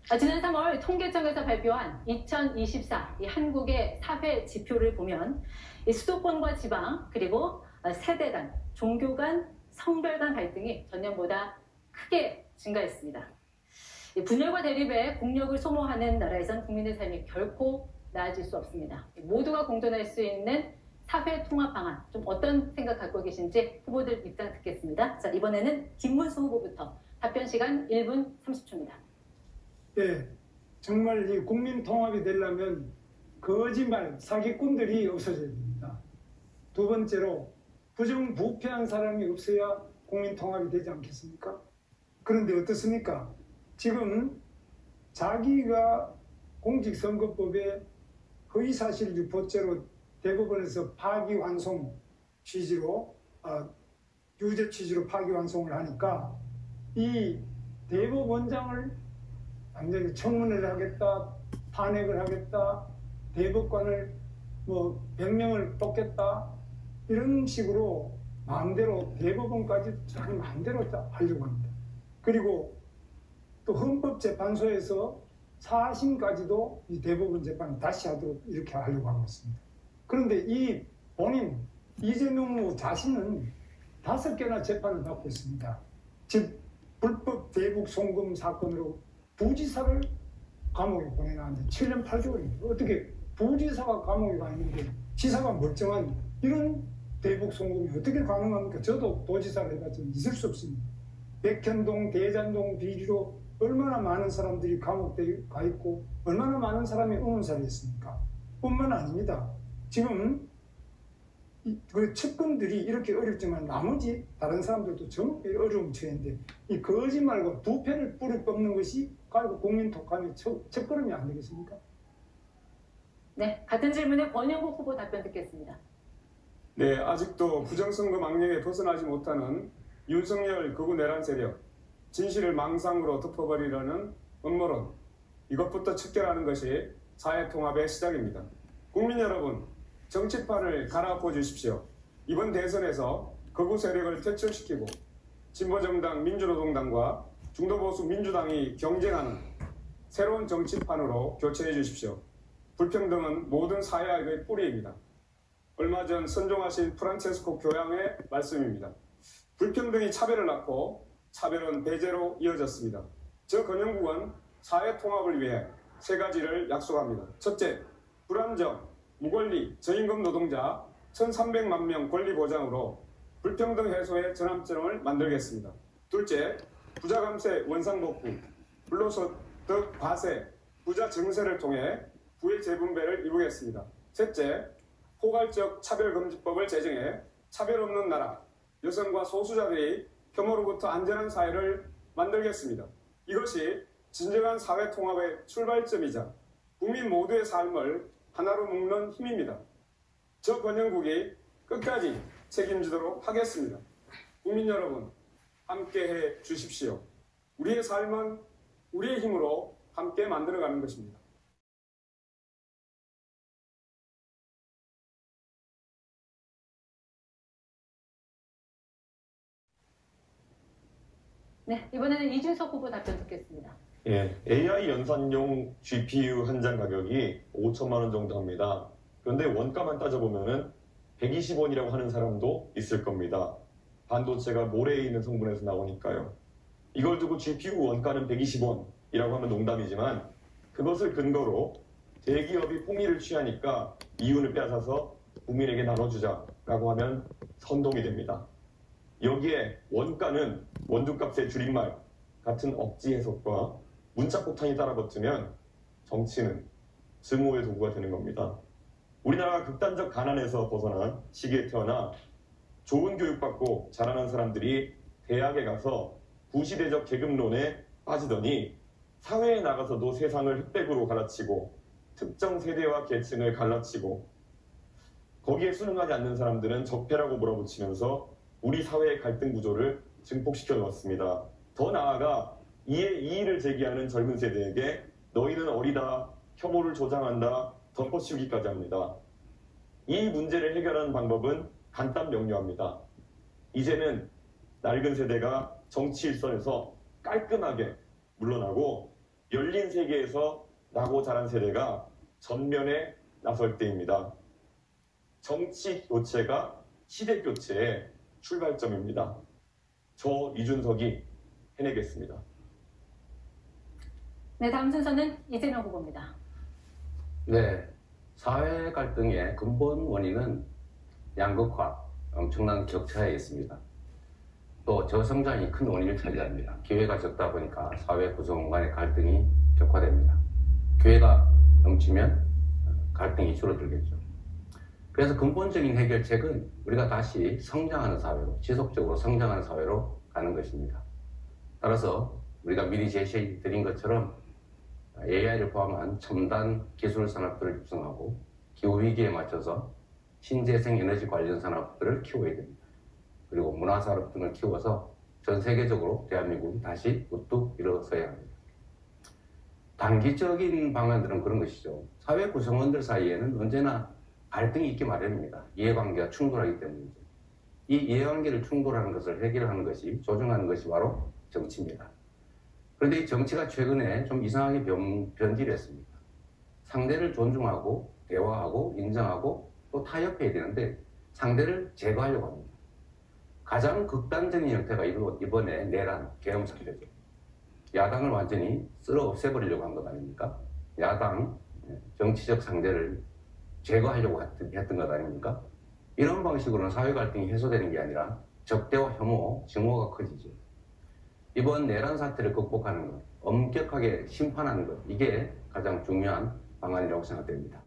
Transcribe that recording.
지난 3월 통계청에서 발표한 2024 한국의 사회 지표를 보면 수도권과 지방 그리고 세대 간, 종교 간, 성별 간 갈등이 전년보다 크게 증가했습니다. 분열과 대립에 국력을 소모하는 나라에선 국민의 삶이 결코 나아질 수 없습니다. 모두가 공존할 수 있는 사회 통합 방안, 좀 어떤 생각 갖고 계신지 후보들 입장 듣겠습니다. 자, 이번에는 김문수 후보부터 답변 시간 1분 30초입니다. 네, 정말 이 국민 통합이 되려면 거짓말, 사기꾼들이 없어져야 됩니다. 두 번째로 부정부패한 사람이 없어야 국민 통합이 되지 않겠습니까? 그런데 어떻습니까? 지금 자기가 공직선거법에 허위사실 유포죄로 대법원에서 파기환송 취지로 유죄 취지로 파기환송을 하니까 이 대법원장을 완전히 청문회를 하겠다, 탄핵을 하겠다, 대법관을 100명을 뽑겠다 이런 식으로 마음대로 대법원까지 자기 마음대로 하려고 합니다. 그리고 또 헌법재판소에서 4심까지도 이 대법원 재판을 다시 하도록 이렇게 하려고 하고 있습니다. 그런데 이 본인 이재명 후보 자신은 5개나 재판을 받고 있습니다. 즉 불법 대북 송금 사건으로 부지사를 감옥에 보내놨는데 7년 8개월입니다. 어떻게 부지사가 감옥에 가 있는데 지사가 멀쩡한 이런 대북 송금이 어떻게 가능합니까? 저도 도지사를 해봤지만 있을 수 없습니다. 백현동, 대잔동 비리로 얼마나 많은 사람들이 감옥에 가 있고 얼마나 많은 사람이 의문사를 했습니까? 뿐만 아닙니다. 지금 그 측근들이 이렇게 어렵지만 나머지 다른 사람들도 전부 어려운 처해인데 이 거짓말과 부패를 뿌리 뽑는 것이 결국 국민 통합의 첫걸음이 안 되겠습니까? 네, 같은 질문에 권영국 후보 답변 듣겠습니다. 네, 아직도 부정선거 망령에 벗어나지 못하는 윤석열 극우 내란 세력, 진실을 망상으로 덮어버리려는 음모론, 이것부터 척결하는 것이 사회통합의 시작입니다. 국민 여러분, 정치판을 갈아엎어 주십시오. 이번 대선에서 극우 세력을 퇴출시키고 진보정당 민주노동당과 중도보수 민주당이 경쟁하는 새로운 정치판으로 교체해 주십시오. 불평등은 모든 사회악의 뿌리입니다. 얼마 전 선종하신 프란체스코 교황의 말씀입니다. 불평등이 차별을 낳고 차별은 배제로 이어졌습니다. 저 권영국은 사회통합을 위해 3가지를 약속합니다. 첫째, 불안정, 무권리, 저임금 노동자 1,300만 명 권리 보장으로 불평등 해소의 전환점을 만들겠습니다. 둘째, 부자 감세, 원상복구, 불로소득 과세, 부자 증세를 통해 부의 재분배를 이루겠습니다. 셋째, 포괄적 차별금지법을 제정해 차별 없는 나라, 여성과 소수자들이 혐오로부터 안전한 사회를 만들겠습니다. 이것이 진정한 사회통합의 출발점이자 국민 모두의 삶을 하나로 묶는 힘입니다. 저 권영국이 끝까지 책임지도록 하겠습니다. 국민 여러분, 함께해 주십시오. 우리의 삶은 우리의 힘으로 함께 만들어가는 것입니다. 네, 이번에는 이준석 후보 답변 듣겠습니다. 예, AI 연산용 GPU 한 장 가격이 5천만 원 정도 합니다. 그런데 원가만 따져보면은 120원이라고 하는 사람도 있을 겁니다. 반도체가 모래에 있는 성분에서 나오니까요. 이걸 두고 GPU 원가는 120원이라고 하면 농담이지만 그것을 근거로 대기업이 폭리를 취하니까 이윤을 빼앗아서 국민에게 나눠주자라고 하면 선동이 됩니다. 여기에 원가는 원두값의 줄임말 같은 억지 해석과 문자폭탄이 따라붙으면 정치는 증오의 도구가 되는 겁니다. 우리나라가 극단적 가난에서 벗어난 시기에 태어나 좋은 교육받고 자라난 사람들이 대학에 가서 구시대적 계급론에 빠지더니 사회에 나가서도 세상을 흑백으로 갈라치고 특정 세대와 계층을 갈라치고 거기에 순응하지 않는 사람들은 적폐라고 몰아붙이면서 우리 사회의 갈등 구조를 증폭시켜 놓았습니다. 더 나아가 이에 이의를 제기하는 젊은 세대에게 너희는 어리다, 혐오를 조장한다, 덮어씌우기까지 합니다. 이 문제를 해결하는 방법은 간단 명료합니다. 이제는 낡은 세대가 정치 일선에서 깔끔하게 물러나고 열린 세계에서 나고 자란 세대가 전면에 나설 때입니다. 정치 교체가 시대 교체의 출발점입니다. 저 이준석이 해내겠습니다. 네, 다음 순서는 이재명 후보입니다. 네, 사회 갈등의 근본 원인은 양극화, 엄청난 격차에 있습니다. 또 저성장이 큰 원인을 차지합니다. 기회가 적다 보니까 사회 구성 간의 갈등이 격화됩니다. 기회가 넘치면 갈등이 줄어들겠죠. 그래서 근본적인 해결책은 우리가 다시 성장하는 사회로, 지속적으로 성장하는 사회로 가는 것입니다. 따라서 우리가 미리 제시해드린 것처럼 AI를 포함한 첨단 기술 산업들을 육성하고 기후위기에 맞춰서 신재생 에너지 관련 산업들을 키워야 됩니다. 그리고 문화산업 등을 키워서 전 세계적으로 대한민국이 다시 우뚝 일어서야 합니다. 단기적인 방안들은 그런 것이죠. 사회 구성원들 사이에는 언제나 갈등이 있기 마련입니다. 이해관계가 충돌하기 때문이죠. 이 이해관계를 충돌하는 것을 해결하는 것이, 조정하는 것이 바로 정치입니다. 그런데 이 정치가 최근에 좀 이상하게 변질했습니다. 상대를 존중하고 대화하고 인정하고 또 타협해야 되는데 상대를 제거하려고 합니다. 가장 극단적인 형태가 이번에 내란, 계엄 사태죠. 야당을 완전히 쓸어 없애버리려고 한 것 아닙니까? 야당, 정치적 상대를 제거하려고 했던 것 아닙니까? 이런 방식으로는 사회 갈등이 해소되는 게 아니라 적대와 혐오, 증오가 커지죠. 이번 내란 사태를 극복하는 것, 엄격하게 심판하는 것, 이게 가장 중요한 방안이라고 생각됩니다.